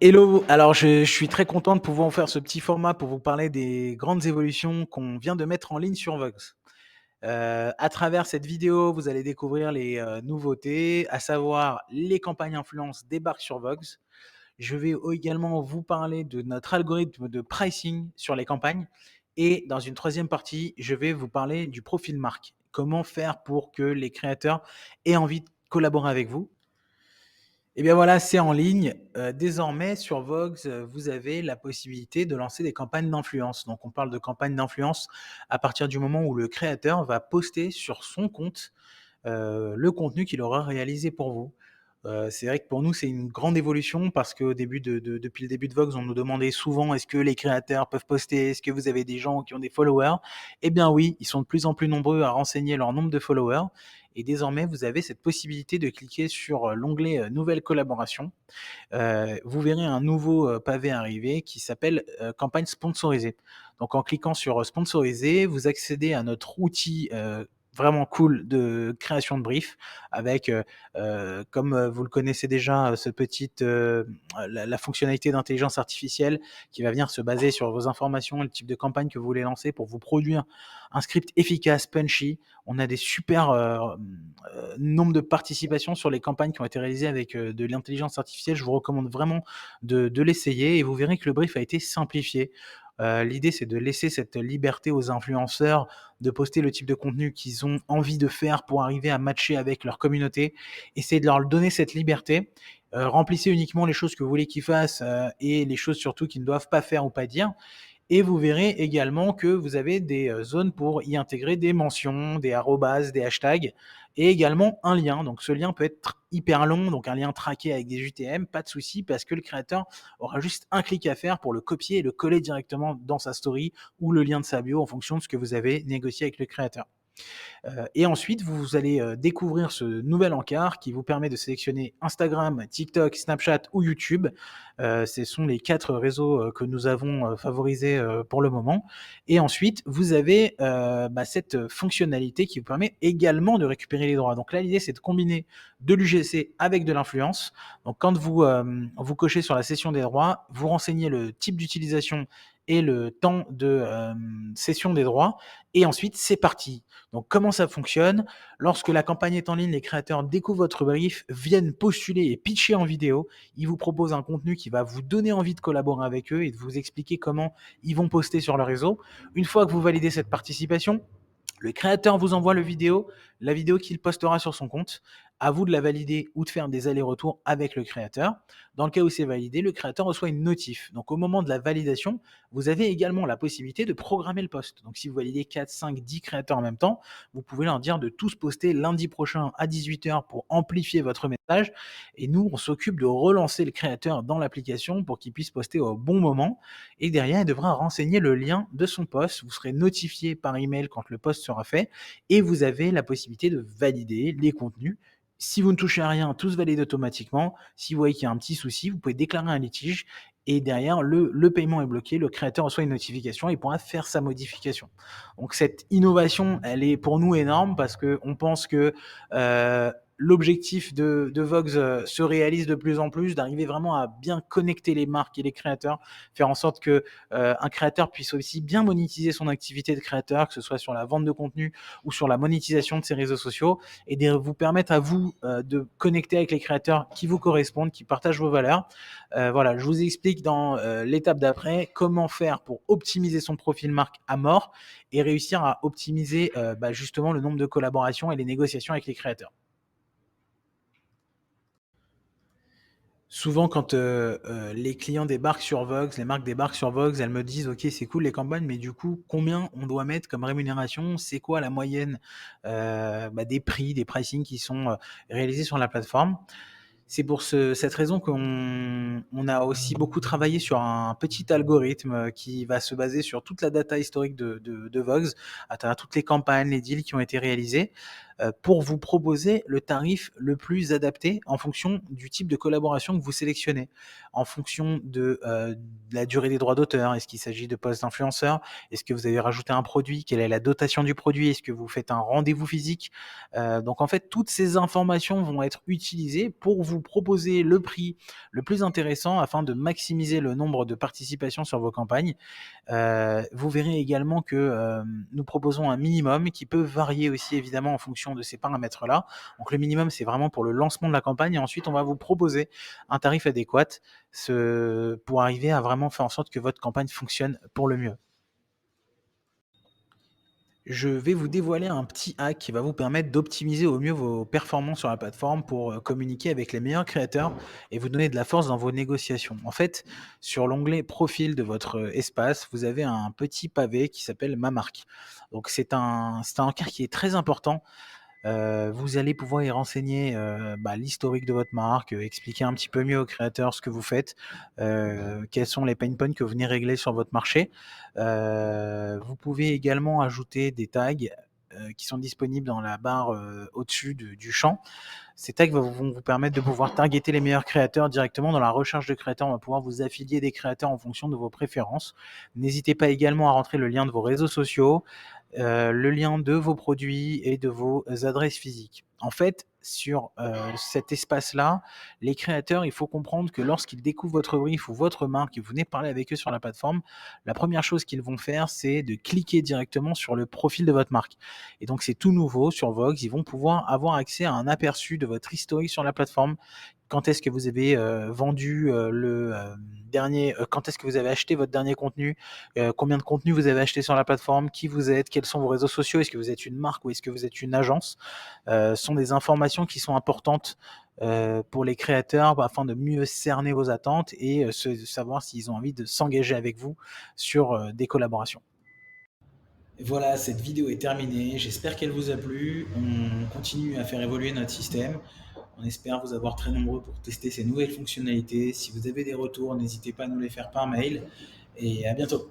Hello, alors je suis très content de pouvoir vous faire ce petit format pour vous parler des grandes évolutions qu'on vient de mettre en ligne sur Vox. À travers cette vidéo, vous allez découvrir les, nouveautés, à savoir les campagnes influence débarquent sur Vox. Je vais également vous parler de notre algorithme de pricing sur les campagnes et dans une troisième partie, je vais vous parler du profil marque. Comment faire pour que les créateurs aient envie de collaborer avec vous. Eh bien voilà, c'est en ligne. Désormais sur Vox, vous avez la possibilité de lancer des campagnes d'influence. Donc on parle de campagnes d'influence à partir du moment où le créateur va poster sur son compte, le contenu qu'il aura réalisé pour vous. C'est vrai que pour nous, c'est une grande évolution parce qu'au début depuis le début de Vox, on nous demandait souvent: «Est-ce que les créateurs peuvent poster? Est-ce que vous avez des gens qui ont des followers?» Eh bien oui, ils sont de plus en plus nombreux à renseigner leur nombre de followers et désormais, vous avez cette possibilité de cliquer sur, l'onglet, «Nouvelles collaborations». Vous verrez un nouveau, pavé arriver qui s'appelle, «Campagne sponsorisée». Donc en cliquant sur, «Sponsoriser», vous accédez à notre outil, vraiment cool de création de brief avec, comme, vous le connaissez déjà, ce petite, la fonctionnalité d'intelligence artificielle qui va venir se baser sur vos informations et le type de campagne que vous voulez lancer pour vous produire un script efficace, punchy. On a des super, nombre de participations sur les campagnes qui ont été réalisées avec, de l'intelligence artificielle. Je vous recommande vraiment de l'essayer et vous verrez que le brief a été simplifié. L'idée, c'est de laisser cette liberté aux influenceurs de poster le type de contenu qu'ils ont envie de faire pour arriver à matcher avec leur communauté. Essayez de leur donner cette liberté. Remplissez uniquement les choses que vous voulez qu'ils fassent, et les choses surtout qu'ils ne doivent pas faire ou pas dire. Et vous verrez également que vous avez des, zones pour y intégrer des mentions, des arrobas, des hashtags et également un lien. Donc ce lien peut être hyper long, donc un lien traqué avec des UTM, pas de souci parce que le créateur aura juste un clic à faire pour le copier et le coller directement dans sa story ou le lien de sa bio en fonction de ce que vous avez négocié avec le créateur. Et ensuite, vous allez, découvrir ce nouvel encart qui vous permet de sélectionner Instagram, TikTok, Snapchat ou YouTube. Ce sont les 4 réseaux, que nous avons, favorisés, pour le moment et ensuite vous avez, cette fonctionnalité qui vous permet également de récupérer les droits. Donc là, l'idée, c'est de combiner de l'UGC avec de l'influence. Donc quand vous, vous cochez sur la cession des droits, vous renseignez le type d'utilisation et le temps de, cession des droits et ensuite c'est parti. Donc comment ça fonctionne? Lorsque la campagne est en ligne, les créateurs découvrent votre brief, viennent postuler et pitcher en vidéo. Ils vous proposent un contenu qui va vous donner envie de collaborer avec eux et de vous expliquer comment ils vont poster sur le réseau. Une fois que vous validez cette participation, le créateur vous envoie la vidéo qu'il postera sur son compte. À vous de la valider ou de faire des allers-retours avec le créateur. Dans le cas où c'est validé, le créateur reçoit une notif. Donc au moment de la validation, vous avez également la possibilité de programmer le post. Donc si vous validez 4, 5, 10 créateurs en même temps, vous pouvez leur dire de tous poster lundi prochain à 18h pour amplifier votre message. Et nous, on s'occupe de relancer le créateur dans l'application pour qu'il puisse poster au bon moment. Et derrière, il devra renseigner le lien de son post. Vous serez notifié par email quand le post sera fait et vous avez la possibilité de valider les contenus. Si vous ne touchez à rien, tout se valide automatiquement. Si vous voyez qu'il y a un petit souci, vous pouvez déclarer un litige et derrière, le paiement est bloqué, le créateur reçoit une notification et pourra faire sa modification. Donc cette innovation, elle est pour nous énorme parce qu'on pense que l'objectif de Vox se réalise de plus en plus, d'arriver vraiment à bien connecter les marques et les créateurs, faire en sorte que un créateur puisse aussi bien monétiser son activité de créateur, que ce soit sur la vente de contenu ou sur la monétisation de ses réseaux sociaux, et de vous permettre à vous de connecter avec les créateurs qui vous correspondent, qui partagent vos valeurs. Voilà, je vous explique dans l'étape d'après comment faire pour optimiser son profil marque à mort et réussir à optimiser justement le nombre de collaborations et les négociations avec les créateurs. Souvent quand, les clients débarquent sur Vox, les marques débarquent sur Vox, elles me disent: «OK, c'est cool les campagnes, mais du coup, combien on doit mettre comme rémunération? C'est quoi la moyenne, des prix, des pricing qui sont, réalisés sur la plateforme?» C'est pour cette raison qu'on a aussi beaucoup travaillé sur un petit algorithme, qui va se baser sur toute la data historique de Vox, à travers toutes les campagnes, les deals qui ont été réalisés. pour vous proposer le tarif le plus adapté en fonction du type de collaboration que vous sélectionnez, en fonction de la durée des droits d'auteur. Est-ce qu'il s'agit de postes d'influenceurs? Est-ce que vous avez rajouté un produit? Quelle est la dotation du produit? Est-ce que vous faites un rendez-vous physique? Donc en fait, toutes ces informations vont être utilisées pour vous proposer le prix le plus intéressant afin de maximiser le nombre de participations sur vos campagnes. Vous verrez également que, nous proposons un minimum qui peut varier aussi évidemment en fonction de ces paramètres-là. Donc le minimum, c'est vraiment pour le lancement de la campagne et ensuite on va vous proposer un tarif adéquat, pour arriver à vraiment faire en sorte que votre campagne fonctionne pour le mieux. Je vais vous dévoiler un petit hack qui va vous permettre d'optimiser au mieux vos performances sur la plateforme pour, communiquer avec les meilleurs créateurs et vous donner de la force dans vos négociations. En fait, sur l'onglet profil de votre, espace, vous avez un petit pavé qui s'appelle «Ma marque». Donc c'est un encart qui est très important. Vous allez pouvoir y renseigner, l'historique de votre marque, expliquer un petit peu mieux aux créateurs ce que vous faites, quels sont les pain points que vous venez régler sur votre marché. Vous pouvez également ajouter des tags, qui sont disponibles dans la barre, au-dessus du champ. Ces tags vont vous permettre de pouvoir targeter les meilleurs créateurs directement dans la recherche de créateurs. On va pouvoir vous affilier des créateurs en fonction de vos préférences. N'hésitez pas également à rentrer le lien de vos réseaux sociaux, le lien de vos produits et de vos adresses physiques. En fait, sur, cet espace-là, les créateurs, il faut comprendre que lorsqu'ils découvrent votre brief ou votre marque et vous venez parler avec eux sur la plateforme, la première chose qu'ils vont faire, c'est de cliquer directement sur le profil de votre marque. Et donc c'est tout nouveau sur Vox, ils vont pouvoir avoir accès à un aperçu de votre historique sur la plateforme. Quand est-ce que vous avez, vendu, dernier quand est-ce que vous avez acheté votre dernier contenu, combien de contenu vous avez acheté sur la plateforme, qui vous êtes, quels sont vos réseaux sociaux, est-ce que vous êtes une marque ou est-ce que vous êtes une agence? Sont des informations qui sont importantes, pour les créateurs, afin de mieux cerner vos attentes et savoir s'ils ont envie de s'engager avec vous sur, des collaborations. Voilà, cette vidéo est terminée. J'espère qu'elle vous a plu. On continue à faire évoluer notre système. On espère vous avoir très nombreux pour tester ces nouvelles fonctionnalités. Si vous avez des retours, n'hésitez pas à nous les faire par mail. Et à bientôt.